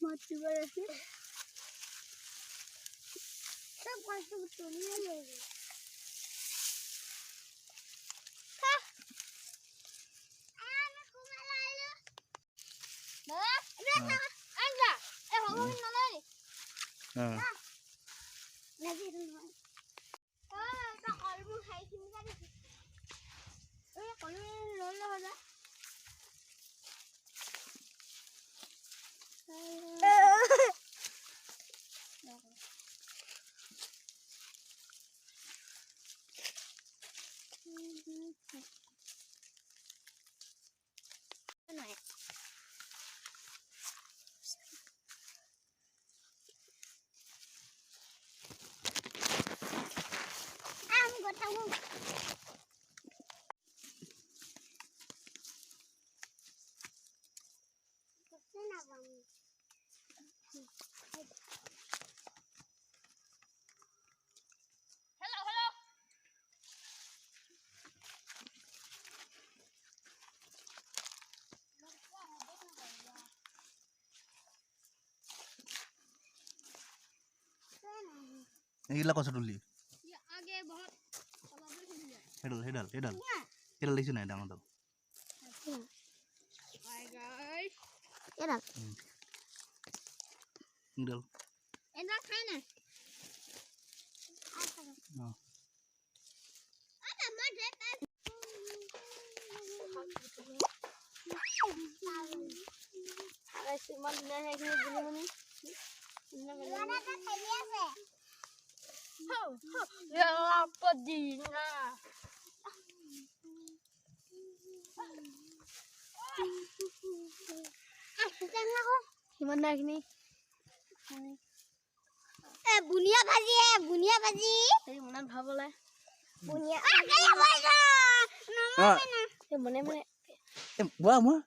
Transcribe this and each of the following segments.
मट्टी बरसे सब कष्ट तुमने ले ली এইলা কষ্ট তুলি आगे बहुत হেডাল দিছো নাই ডাঙৰ ডাল हाय गाइस एडा ইডাল एडा खाय ना आता मत अरे सिमन ने है कि बुनी वाला का खाली আছে हो ये आपको दीना सिमन ने ए बुनिया भाजी तेरी मन भावला बुनिया आ गया भाईजा नमस्ते ए मने এ বুৱা মই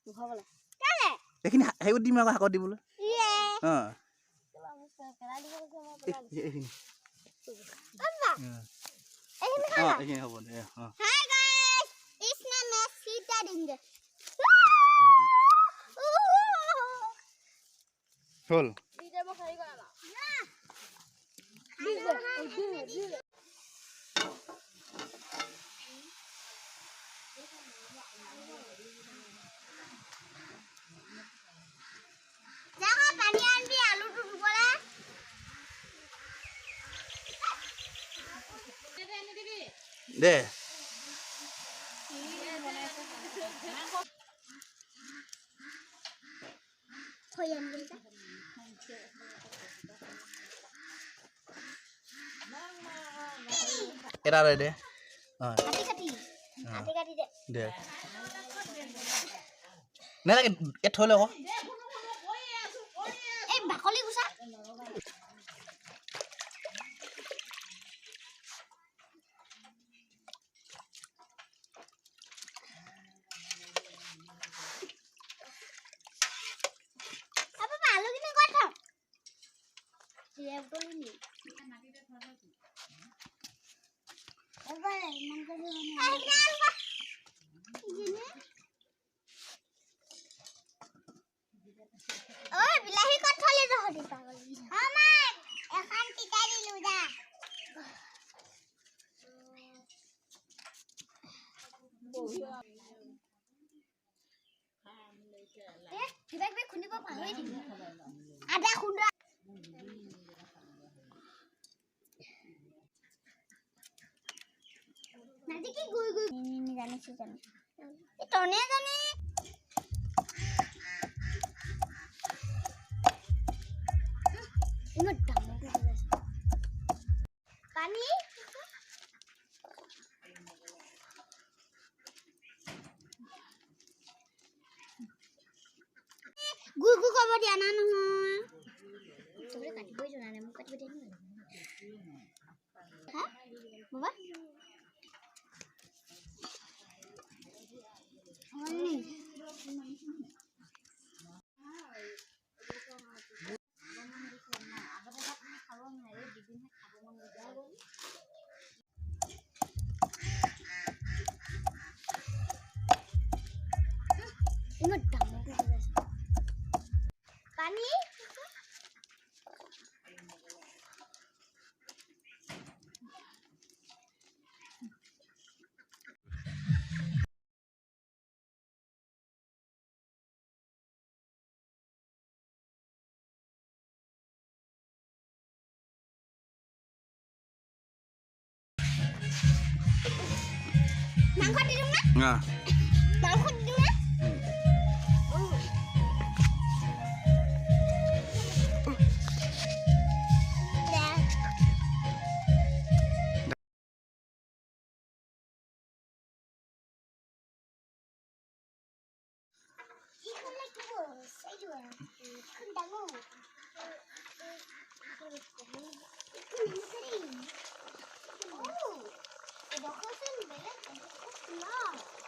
भावला काले এখিনি হেই দিম আকৌ হাকত দিবলৈ ये চলা मुझसे करा दी को এখিনি अब्बा এখিনি হ'ব দে हाय गाइस इसमें मैं सीता देंगे হ'ল सीता में खाई गया ना जहाँ पानी आंटी आलू टूट पड़ा দে कोई अंदर का এটা দে आटे काटी दे দে নালাগে এ থৈ ল আকৌ ए Bakli गुसा apa malu gini kota dia betul ini apa oh bilahi kota le dah di pagal aman ekan kita di luda kita be khuni ba pahe di ada khunda nanti ki gui ini jane sih jane tone jane ini damu pani gui kabar dia nanu coba kati boy jona nemu kati boy dia hah mama ini পানী মাংস দি দিম না মাংস দি দিম না Oh, the question is